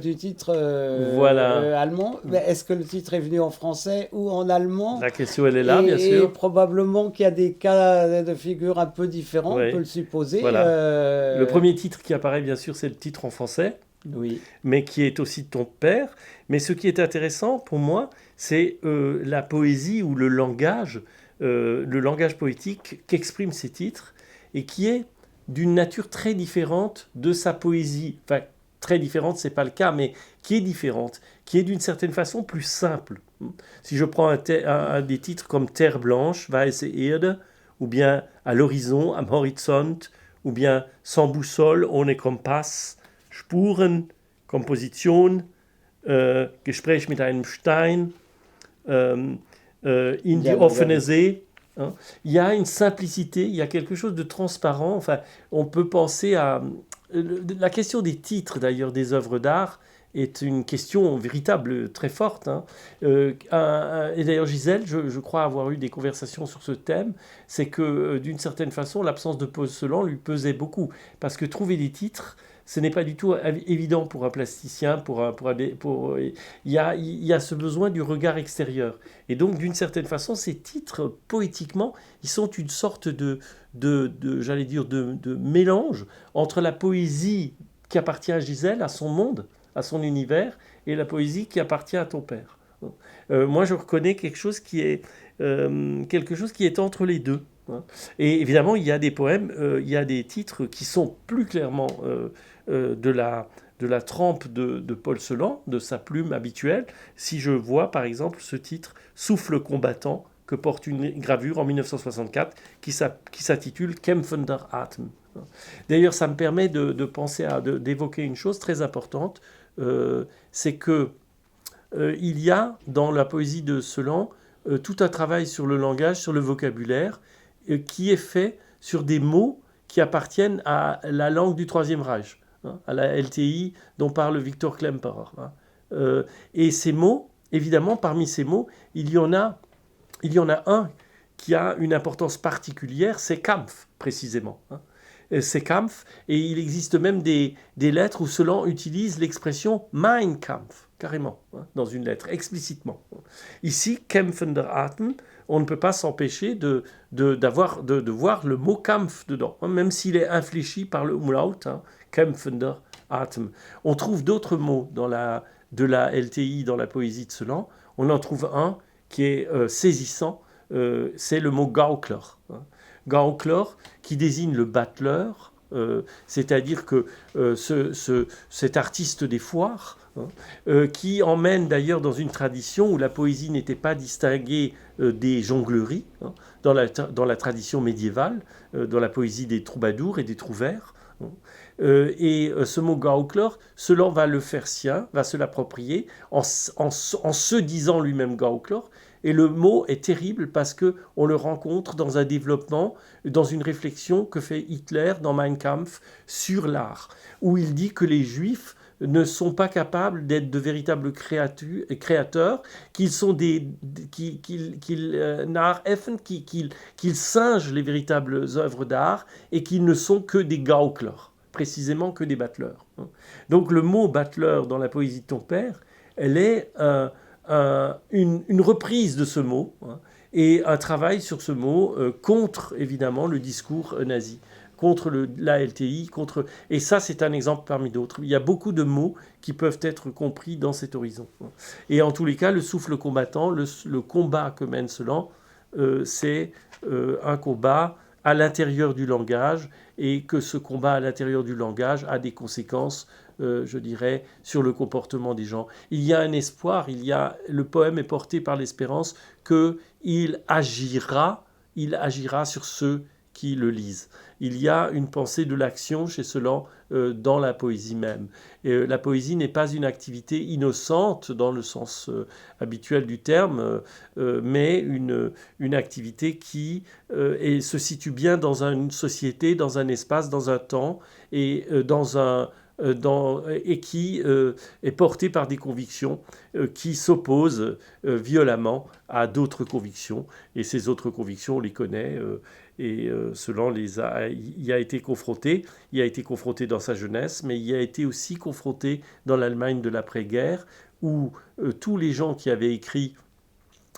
du titre allemand. Mais est-ce que le titre est venu en français ou en allemand? La question, elle est là, bien sûr. Et probablement qu'il y a des cas de figure un peu différents, on peut le supposer. Voilà. Le premier titre qui apparaît, bien sûr, c'est le titre en français. Oui. Mais qui est aussi ton père. Mais ce qui est intéressant pour moi, c'est la poésie ou le langage poétique qu'expriment ces titres et qui est d'une nature très différente de sa poésie. Enfin, très différente, c'est pas le cas, mais qui est différente, qui est d'une certaine façon plus simple. Si je prends un des titres comme Terre blanche, Weiße Erde, ou bien À l'horizon, Am Horizont, ou bien Sans boussole, ohne Kompass, Spuren, Komposition, Gespräch mit einem Stein, in die offene See. Hein. Il y a une simplicité, il y a quelque chose de transparent. Enfin, on peut penser à... La question des titres, d'ailleurs, des œuvres d'art est une question véritable, très forte. Hein. Et d'ailleurs, Gisèle, je crois avoir eu des conversations sur ce thème, c'est que, d'une certaine façon, l'absence de Paul Celan lui pesait beaucoup. Parce que trouver des titres... Ce n'est pas du tout évident pour un plasticien, il y a ce besoin du regard extérieur. Et donc, d'une certaine façon, ces titres, poétiquement, ils sont une sorte de mélange entre la poésie qui appartient à Gisèle, à son monde, à son univers, et la poésie qui appartient à ton père. Moi, je reconnais quelque chose qui est entre les deux. Et évidemment, il y a des poèmes, il y a des titres qui sont plus clairement de la trempe de Paul Celan, de sa plume habituelle. Si je vois par exemple ce titre « Souffle combattant » que porte une gravure en 1964 qui s'intitule « Kämpfender Atem ». D'ailleurs, ça me permet de penser d'évoquer une chose très importante, c'est que il y a dans la poésie de Celan tout un travail sur le langage, sur le vocabulaire, qui est fait sur des mots qui appartiennent à la langue du Troisième Reich, hein, à la LTI dont parle Victor Klemperer. Hein. Et ces mots, évidemment, parmi ces mots, il y en a un qui a une importance particulière, c'est Kampf, précisément. Hein. C'est Kampf, et il existe même des lettres où Celan utilise l'expression Mein Kampf, carrément, hein, dans une lettre, explicitement. Ici, Kämpfender Atem, on ne peut pas s'empêcher de voir le mot Kampf dedans, hein, même s'il est infléchi par le umlaut, hein, Kämpfender Atem. On trouve d'autres mots de la LTI dans la poésie de Celan. On en trouve un qui est saisissant, c'est le mot Gaukler. Hein. Gaukler, qui désigne le battleur, c'est-à-dire que cet artiste des foires, hein, qui emmène d'ailleurs dans une tradition où la poésie n'était pas distinguée des jongleries, hein, dans la tradition médiévale, dans la poésie des troubadours et des trouvères. Hein. Et ce mot Gaukler, Celan va le faire sien, va se l'approprier en se disant lui-même Gaukler. Et le mot est terrible parce qu'on le rencontre dans un développement, dans une réflexion que fait Hitler dans Mein Kampf sur l'art, où il dit que les Juifs ne sont pas capables d'être de véritables créateurs, qu'ils sont qu'ils singent les véritables œuvres d'art et qu'ils ne sont que des Gaukler, précisément que des battleurs. Donc le mot battleur dans la poésie de ton père, elle est une reprise de ce mot, hein, et un travail sur ce mot contre, évidemment, le discours nazi, contre la LTI, et ça, c'est un exemple parmi d'autres. Il y a beaucoup de mots qui peuvent être compris dans cet horizon. Et en tous les cas, le souffle combattant, le combat que mène Celan, c'est un combat à l'intérieur du langage, et que ce combat à l'intérieur du langage a des conséquences, je dirais, sur le comportement des gens. Il y a un espoir, le poème est porté par l'espérance qu'il agira il agira sur ceux qui le lisent. Il y a une pensée de l'action chez Celan dans la poésie même. Et, la poésie n'est pas une activité innocente dans le sens habituel du terme, mais une activité qui se situe bien dans une société, dans un espace, dans un temps et et qui est portée par des convictions qui s'opposent violemment à d'autres convictions. Et ces autres convictions, on les connaît, Celan y a été confronté. Il a été confronté dans sa jeunesse, mais il y a été aussi confronté dans l'Allemagne de l'après-guerre, où tous les gens qui avaient écrit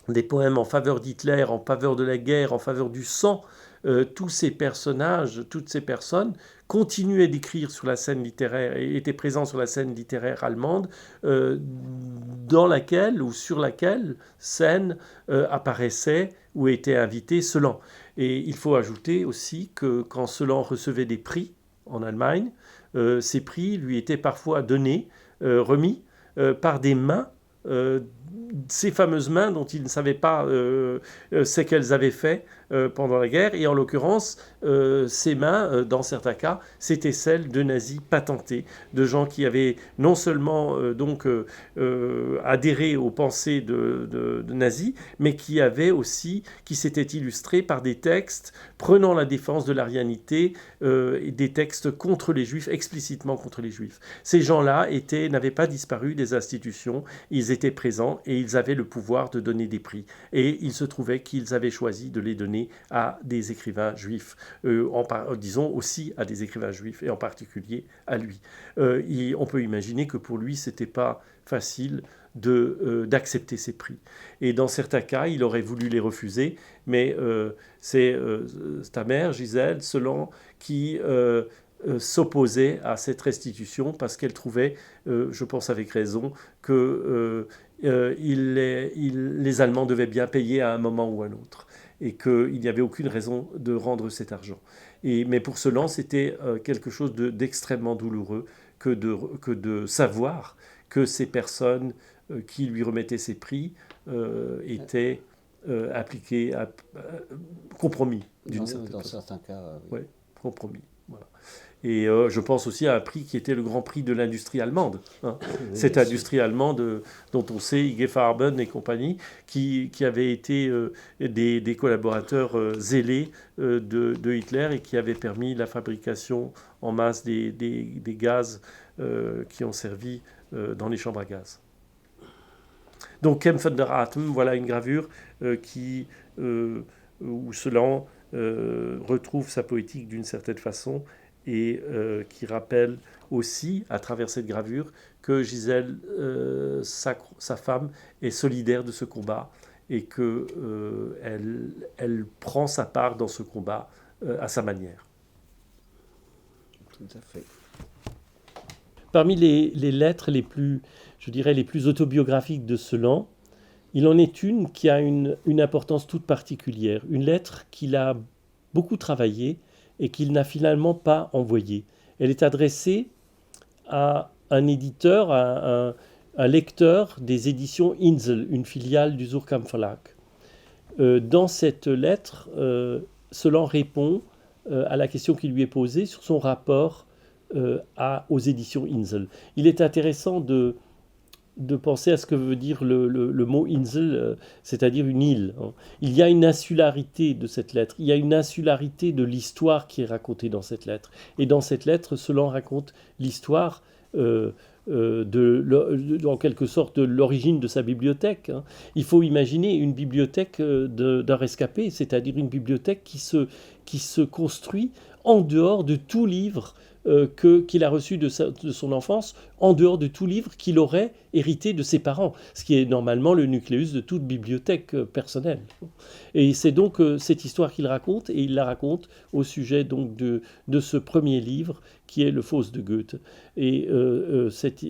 des poèmes en faveur d'Hitler, en faveur de la guerre, en faveur du sang, tous ces personnages, toutes ces personnes continuaient d'écrire sur la scène littéraire et étaient présents sur la scène littéraire allemande, dans laquelle ou sur laquelle scène apparaissait ou était invité Celan. Et il faut ajouter aussi que quand Celan recevait des prix en Allemagne, ces prix lui étaient parfois donnés, remis par des mains, ces fameuses mains dont il ne savait pas ce qu'elles avaient fait pendant la guerre. Et en l'occurrence, ces mains, dans certains cas, c'était celles de nazis patentés, de gens qui avaient non seulement adhéré aux pensées de nazis, mais qui s'étaient illustrés par des textes prenant la défense de l'arianité, et des textes contre les juifs, explicitement contre les juifs. Ces gens-là n'avaient pas disparu des institutions, ils étaient présents et ils avaient le pouvoir de donner des prix. Et il se trouvait qu'ils avaient choisi de les donner à des écrivains juifs, disons aussi à des écrivains juifs, et en particulier à lui. On peut imaginer que pour lui, c'était pas facile d'accepter ces prix. Et dans certains cas, il aurait voulu les refuser, mais c'est ta mère, Gisèle, Celan, qui s'opposait à cette restitution parce qu'elle trouvait, je pense avec raison, que les Allemands devaient bien payer à un moment ou à un autre et qu'il n'y avait aucune raison de rendre cet argent. Mais pour Celan, c'était quelque chose d'extrêmement douloureux que de savoir que ces personnes qui lui remettaient ces prix étaient appliquées, compromis d'une certaine façon. Dans certains cas, oui. Ouais, compromis. Voilà. Et je pense aussi à un prix qui était le grand prix de l'industrie allemande. Hein. Oui, cette industrie allemande dont on sait, IG Farben et compagnie, qui avaient été des collaborateurs zélés de Hitler et qui avaient permis la fabrication en masse des gaz qui ont servi dans les chambres à gaz. Donc Kämpfender Atem, voilà une gravure où Celan retrouve sa poétique d'une certaine façon et qui rappelle aussi, à travers cette gravure, que Gisèle, sa femme, est solidaire de ce combat et qu'elle prend sa part dans ce combat à sa manière. Tout à fait. Parmi les lettres les plus autobiographiques de Celan, il en est une qui a une importance toute particulière, une lettre qu'il a beaucoup travaillée et qu'il n'a finalement pas envoyée. Elle est adressée à un éditeur, à un lecteur des éditions Insel, une filiale du Suhrkamp Verlag. Dans cette lettre, Celan répond à la question qui lui est posée sur son rapport aux éditions Insel. Il est intéressant de penser à ce que veut dire le mot Insel, c'est-à-dire une île. Il y a une insularité de cette lettre, il y a une insularité de l'histoire qui est racontée dans cette lettre. Et dans cette lettre, Celan raconte l'histoire en quelque sorte de l'origine de sa bibliothèque. Il faut imaginer une bibliothèque d'un rescapé, c'est-à-dire une bibliothèque qui se construit en dehors de tout livre qu'il a reçu de son enfance, en dehors de tout livre qu'il aurait hérité de ses parents, ce qui est normalement le nucléus de toute bibliothèque personnelle. Et c'est donc cette histoire qu'il raconte, et il la raconte au sujet donc de ce premier livre qui est Le Faust de Goethe. Et cette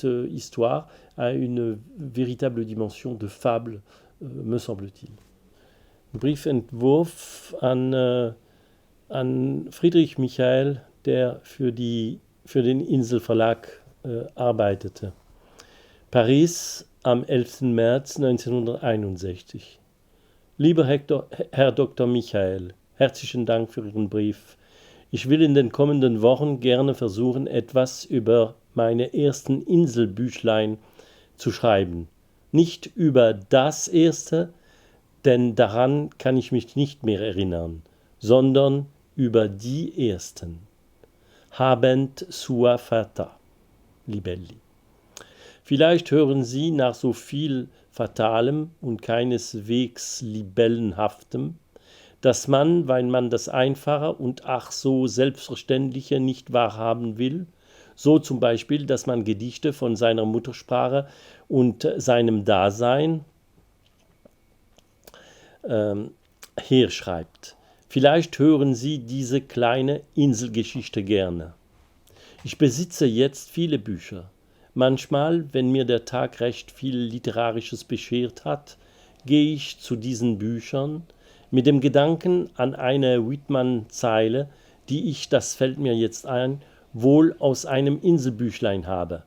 histoire a une véritable dimension de fable, me semble-t-il. Briefentwurf an Friedrich Michael, der für den Insel Verlag arbeitete. Paris am 11. März 1961. Lieber Herr Dr. Michael, herzlichen Dank für Ihren Brief. Ich will in den kommenden Wochen gerne versuchen, etwas über meine ersten Inselbüchlein zu schreiben. Nicht über das erste, denn daran kann ich mich nicht mehr erinnern, sondern über die ersten. Habent sua fata, Libelli. Vielleicht hören Sie nach so viel Fatalem und keineswegs Libellenhaftem, dass man, weil man das Einfache und ach so Selbstverständliche nicht wahrhaben will, so zum Beispiel, dass man Gedichte von seiner Muttersprache und seinem Dasein herschreibt. Vielleicht hören Sie diese kleine Inselgeschichte gerne. Ich besitze jetzt viele Bücher. Manchmal, wenn mir der Tag recht viel Literarisches beschert hat, gehe ich zu diesen Büchern mit dem Gedanken an eine Whitman-Zeile, die ich, das fällt mir jetzt ein, wohl aus einem Inselbüchlein habe.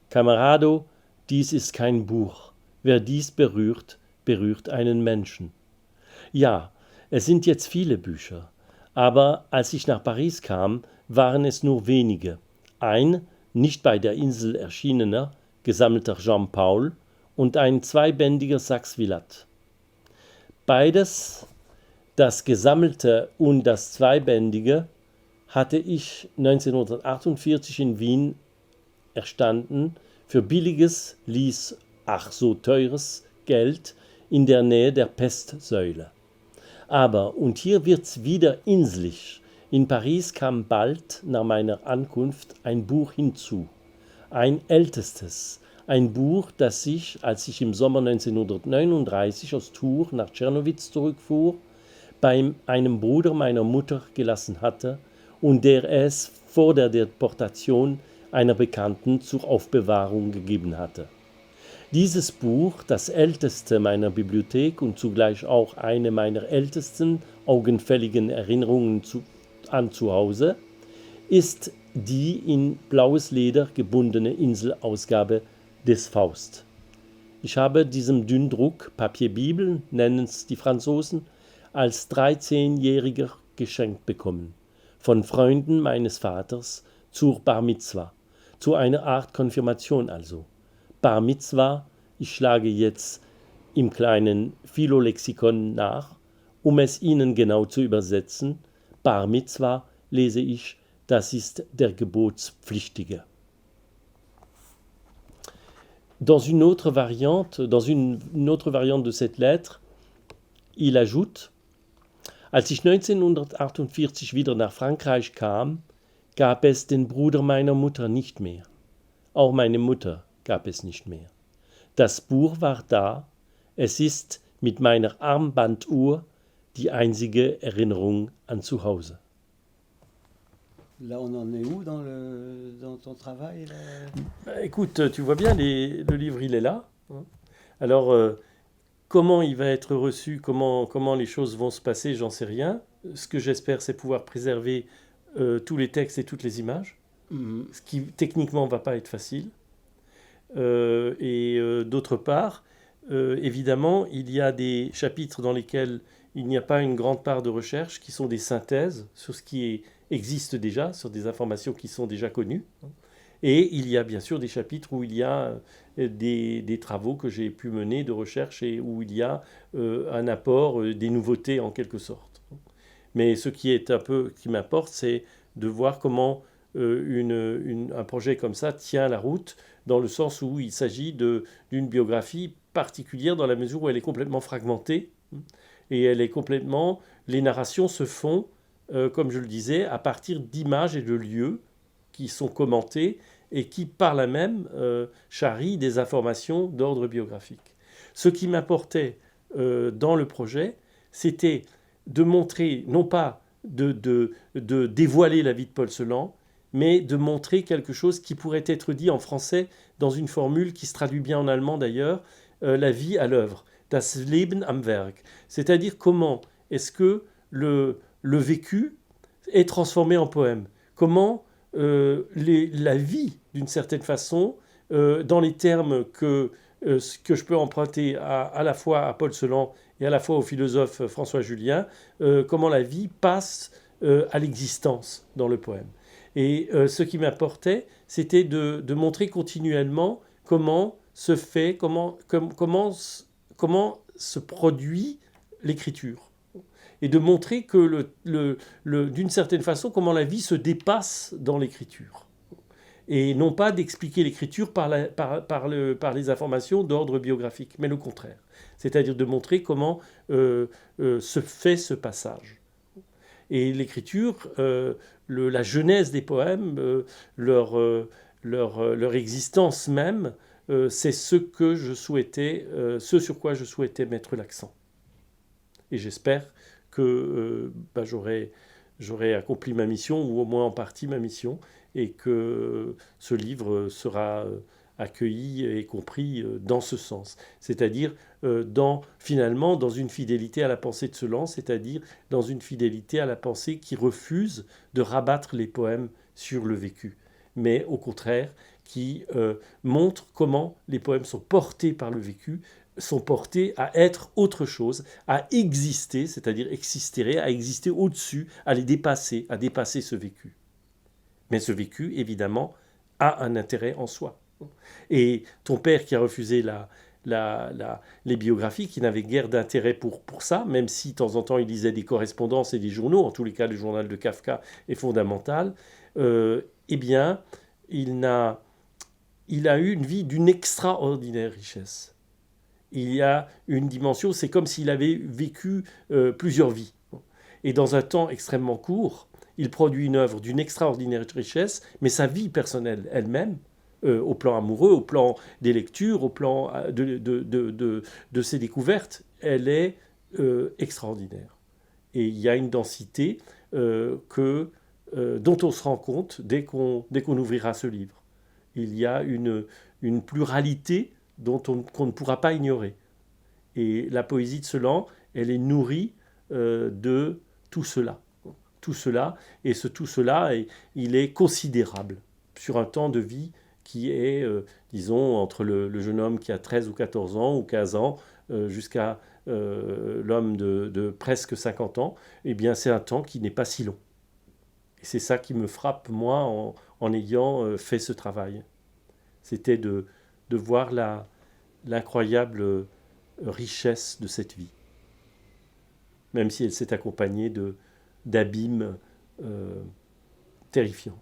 Camarado, dies ist kein Buch. Wer dies berührt, berührt einen Menschen. Ja, es sind jetzt viele Bücher, aber als ich nach Paris kam, waren es nur wenige. Ein, nicht bei der Insel erschienener, gesammelter Jean-Paul und ein zweibändiger Saxe-Willat. Beides, das Gesammelte und das Zweibändige, hatte ich 1948 in Wien erstanden für billiges, ließ ach so teures Geld in der Nähe der Pestsäule. Aber, und hier wird's wieder inselig, in Paris kam bald nach meiner Ankunft ein Buch hinzu, ein ältestes, ein Buch, das ich, als ich im Sommer 1939 aus Tours nach Czernowitz zurückfuhr, bei einem Bruder meiner Mutter gelassen hatte und der es vor der Deportation einer Bekannten zur Aufbewahrung gegeben hatte. Dieses Buch, das älteste meiner Bibliothek und zugleich auch eine meiner ältesten augenfälligen Erinnerungen an zu Hause, ist die in blaues Leder gebundene Inselausgabe des Faust. Ich habe diesem Dünndruck, Papier Bibel nennen es die Franzosen, als 13-Jähriger geschenkt bekommen, von Freunden meines Vaters zur Bar Mitzwa, zu einer Art Konfirmation also. Bar Mitzwa, ich schlage jetzt im kleinen Philolexikon nach, um es Ihnen genau zu übersetzen. Bar Mitzwa lese ich, das ist der Gebotspflichtige. Dans une autre variante de cette lettre, il ajoute: Als ich 1948 wieder nach Frankreich kam, gab es den Bruder meiner Mutter nicht mehr. Auch meine Mutter gab es nicht mehr. Das Buch war da, es ist mit meiner Armbanduhr die einzige Erinnerung an zu Hause. Là, on en est où dans ton travail là? Écoute, tu vois bien, le livre, il est là. Alors, comment il va être reçu, comment les choses vont se passer, j'en sais rien. Ce que j'espère, c'est pouvoir préserver tous les textes et toutes les images, ce qui techniquement ne va pas être facile. D'autre part, évidemment, il y a des chapitres dans lesquels il n'y a pas une grande part de recherche, qui sont des synthèses sur ce qui existe déjà, sur des informations qui sont déjà connues. Et il y a bien sûr des chapitres où il y a des travaux que j'ai pu mener de recherche et où il y a un apport, des nouveautés en quelque sorte. Mais ce qui m'importe, c'est de voir comment un projet comme ça tient la route, dans le sens où il s'agit d'une biographie particulière dans la mesure où elle est complètement fragmentée et les narrations se font, comme je le disais, à partir d'images et de lieux qui sont commentés et qui par là même charrient des informations d'ordre biographique. Ce qui m'importait dans le projet, c'était de montrer, non pas de dévoiler la vie de Paul Celan, mais de montrer quelque chose qui pourrait être dit en français dans une formule qui se traduit bien en allemand d'ailleurs, la vie à l'œuvre, das Leben am Werk. C'est-à-dire comment est-ce que le vécu est transformé en poème. Comment la vie, d'une certaine façon, dans les termes que ce que je peux emprunter à la fois à Paul Celan et à la fois au philosophe François Julien, comment la vie passe à l'existence dans le poème. Et ce qui m'importait, c'était de montrer continuellement comment se fait, comment se produit l'écriture. Et de montrer que, d'une certaine façon, comment la vie se dépasse dans l'écriture. Et non pas d'expliquer l'écriture par les informations d'ordre biographique, mais le contraire. C'est-à-dire de montrer comment se fait ce passage. Et l'écriture, la genèse des poèmes, leur existence même, c'est ce que je souhaitais, ce sur quoi je souhaitais mettre l'accent. Et j'espère que j'aurai accompli ma mission, ou au moins en partie ma mission, et que ce livre sera accueilli et compris dans ce sens. C'est-à-dire finalement dans une fidélité à la pensée de Celan, c'est-à-dire dans une fidélité à la pensée qui refuse de rabattre les poèmes sur le vécu, mais au contraire qui montre comment les poèmes sont portés par le vécu, sont portés à être autre chose, à exister, c'est-à-dire exister, à exister au-dessus, à dépasser ce vécu. Mais ce vécu, évidemment, a un intérêt en soi. Et ton père qui a refusé les biographies, qui n'avait guère d'intérêt pour ça, même si de temps en temps il lisait des correspondances et des journaux, en tous les cas le journal de Kafka est fondamental, eh bien, il a eu une vie d'une extraordinaire richesse. Il y a une dimension, c'est comme s'il avait vécu plusieurs vies. Et dans un temps extrêmement court, il produit une œuvre d'une extraordinaire richesse, mais sa vie personnelle elle-même, au plan amoureux, au plan des lectures, au plan de ses découvertes, elle est extraordinaire. Et il y a une densité dont on se rend compte dès qu'on ouvrira ce livre. Il y a une pluralité qu'on ne pourra pas ignorer. Et la poésie de Celan, elle est nourrie de tout cela. Tout cela, et tout cela, il est considérable sur un temps de vie qui est, disons, entre le jeune homme qui a 13 ou 14 ans ou 15 ans jusqu'à l'homme de presque 50 ans, eh bien c'est un temps qui n'est pas si long. Et c'est ça qui me frappe, moi, en ayant fait ce travail. C'était de voir l'incroyable richesse de cette vie, même si elle s'est accompagnée d'abîmes terrifiants.